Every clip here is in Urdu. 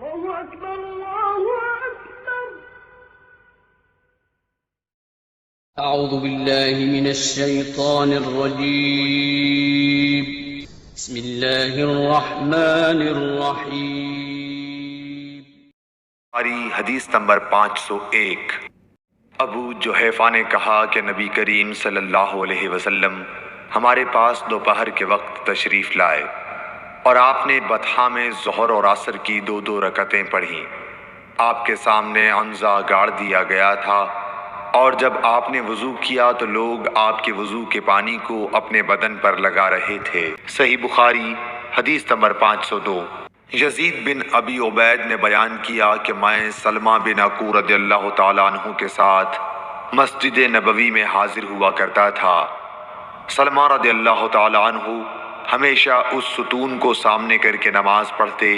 الله أكبر الله أكبر. أعوذ بالله من الشيطان الرجيم. بسم الله الرحمن الرحيم. حدیث نمبر 501. ابو جحیفہ نے کہا کہ نبی کریم صلی اللہ علیہ وسلم ہمارے پاس دوپہر کے وقت تشریف لائے اور آپ نے بطحا میں ظہر اور عصر کی 2 رکعتیں پڑھیں. آپ کے سامنے عنزہ گاڑ دیا گیا تھا اور جب آپ نے وضو کیا تو لوگ آپ کے وضو کے پانی کو اپنے بدن پر لگا رہے تھے. صحیح بخاری حدیث نمبر 502. یزید بن ابی عبید نے بیان کیا کہ میں سلمہ بن عقور رضی اللہ تعالیٰ عنہ کے ساتھ مسجد نبوی میں حاضر ہوا کرتا تھا. سلمہ رضی اللہ تعالیٰ عنہ ہمیشہ اس ستون کو سامنے کر کے نماز پڑھتے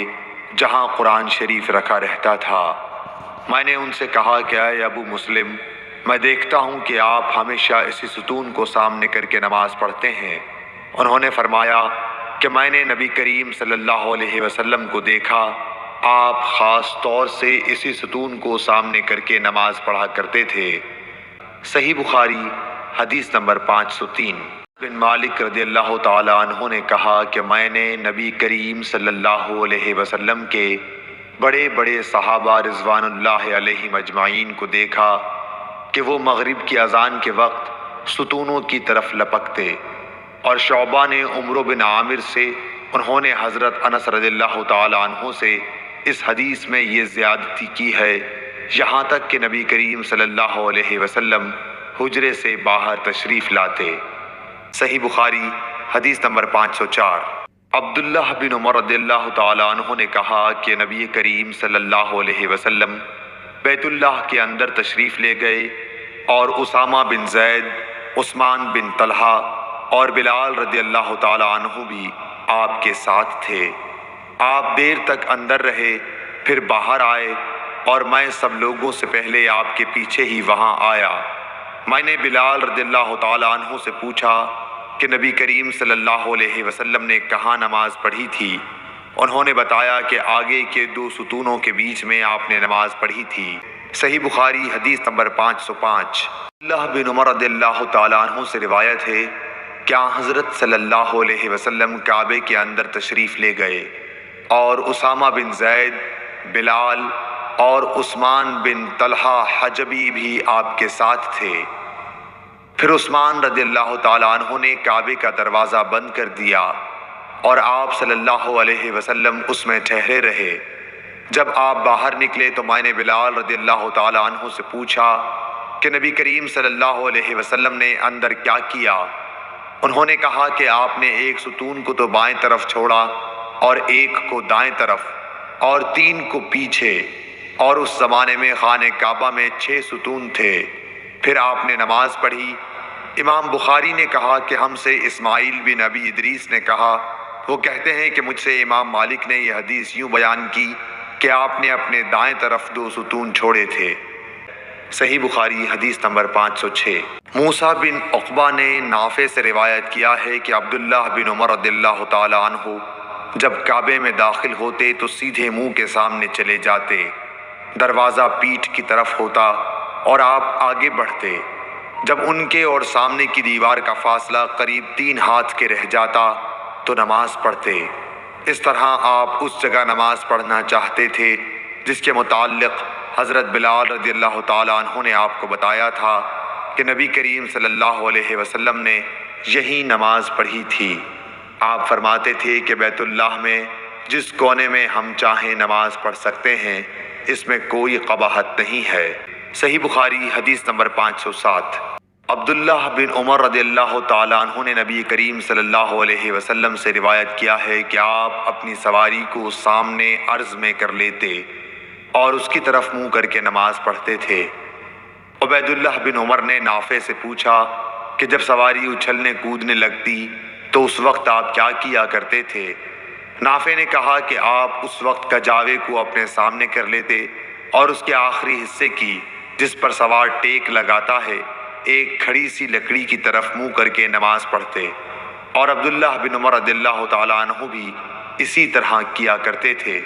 جہاں قرآن شریف رکھا رہتا تھا. میں نے ان سے کہا کہ اے ابو مسلم، میں دیکھتا ہوں کہ آپ ہمیشہ اسی ستون کو سامنے کر کے نماز پڑھتے ہیں. انہوں نے فرمایا کہ میں نے نبی کریم صلی اللہ علیہ وسلم کو دیکھا، آپ خاص طور سے اسی ستون کو سامنے کر کے نماز پڑھا کرتے تھے. صحیح بخاری حدیث نمبر 503. بن مالک رضی اللہ تعالیٰ عنہ نے کہا کہ میں نے نبی کریم صلی اللہ علیہ وسلم کے بڑے بڑے صحابہ رضوان اللہ علیہم اجمعین کو دیکھا کہ وہ مغرب کی اذان کے وقت ستونوں کی طرف لپکتے. اور شعبہ نے عمرو بن عامر سے، انہوں نے حضرت انس رضی اللہ تعالیٰ عنہ سے اس حدیث میں یہ زیادتی کی ہے یہاں تک کہ نبی کریم صلی اللہ علیہ وسلم حجرے سے باہر تشریف لاتے. صحیح بخاری حدیث نمبر 504. عبداللہ بن عمر رضی اللہ تعالیٰ عنہ نے کہا کہ نبی کریم صلی اللہ علیہ وسلم بیت اللہ کے اندر تشریف لے گئے اور اسامہ بن زید، عثمان بن طلحہ اور بلال رضی اللہ تعالیٰ عنہ بھی آپ کے ساتھ تھے. آپ دیر تک اندر رہے، پھر باہر آئے اور میں سب لوگوں سے پہلے آپ کے پیچھے ہی وہاں آیا. میں نے بلال رضی اللہ تعالیٰ عنہ سے پوچھا کہ نبی کریم صلی اللہ علیہ وسلم نے کہاں نماز پڑھی تھی. انہوں نے بتایا کہ آگے کے 2 ستونوں کے بیچ میں آپ نے نماز پڑھی تھی. صحیح بخاری حدیث نمبر 505. عبداللہ بن عمر رضی اللہ تعالیٰ عنہ سے روایت ہے کہ حضرت صلی اللہ علیہ وسلم کعبے کے اندر تشریف لے گئے اور اسامہ بن زید، بلال اور عثمان بن طلحہ حجبی بھی آپ کے ساتھ تھے. پھر عثمان رضی اللہ تعالیٰ عنہ نے کعبے کا دروازہ بند کر دیا اور آپ صلی اللہ علیہ وسلم اس میں ٹھہرے رہے. جب آپ باہر نکلے تو میں نے بلال رضی اللہ تعالیٰ عنہ سے پوچھا کہ نبی کریم صلی اللہ علیہ وسلم نے اندر کیا کیا. انہوں نے کہا کہ آپ نے ایک ستون کو تو بائیں طرف چھوڑا اور ایک کو دائیں طرف اور 3 کو پیچھے، اور اس زمانے میں خانہ کعبہ میں 6 ستون تھے. پھر آپ نے نماز پڑھی. امام بخاری نے کہا کہ ہم سے اسماعیل بن ابی ادریس نے کہا، وہ کہتے ہیں کہ مجھ سے امام مالک نے یہ حدیث یوں بیان کی کہ آپ نے اپنے دائیں طرف 2 ستون چھوڑے تھے. صحیح بخاری حدیث نمبر 506. موسیٰ بن عقبہ نے نافع سے روایت کیا ہے کہ عبداللہ بن عمر رضی اللہ تعالیٰ عنہ جب کعبے میں داخل ہوتے تو سیدھے منہ کے سامنے چلے جاتے، دروازہ پیٹھ کی طرف ہوتا اور آپ آگے بڑھتے. جب ان کے اور سامنے کی دیوار کا فاصلہ قریب 3 ہاتھ کے رہ جاتا تو نماز پڑھتے. اس طرح آپ اس جگہ نماز پڑھنا چاہتے تھے جس کے متعلق حضرت بلال رضی اللہ تعالیٰ عنہ نے آپ کو بتایا تھا کہ نبی کریم صلی اللہ علیہ وسلم نے یہی نماز پڑھی تھی. آپ فرماتے تھے کہ بیت اللہ میں جس کونے میں ہم چاہیں نماز پڑھ سکتے ہیں، اس میں کوئی قباحت نہیں ہے. صحیح بخاری حدیث نمبر 507. عبداللہ بن عمر رضی اللہ تعالیٰ عنہ نے نبی کریم صلی اللہ علیہ وسلم سے روایت کیا ہے کہ آپ اپنی سواری کو سامنے عرض میں کر لیتے اور اس کی طرف منہ کر کے نماز پڑھتے تھے. عبید اللہ بن عمر نے نافع سے پوچھا کہ جب سواری اچھلنے کودنے لگتی تو اس وقت آپ کیا کیا کرتے تھے؟ نافع نے کہا کہ آپ اس وقت کجاوے کو اپنے سامنے کر لیتے اور اس کے آخری حصے کی، جس پر سوار ٹیک لگاتا ہے، ایک کھڑی سی لکڑی کی طرف منہ کر کے نماز پڑھتے. اور عبداللہ بن عمر رضی اللہ تعالیٰ عنہ بھی اسی طرح کیا کرتے تھے.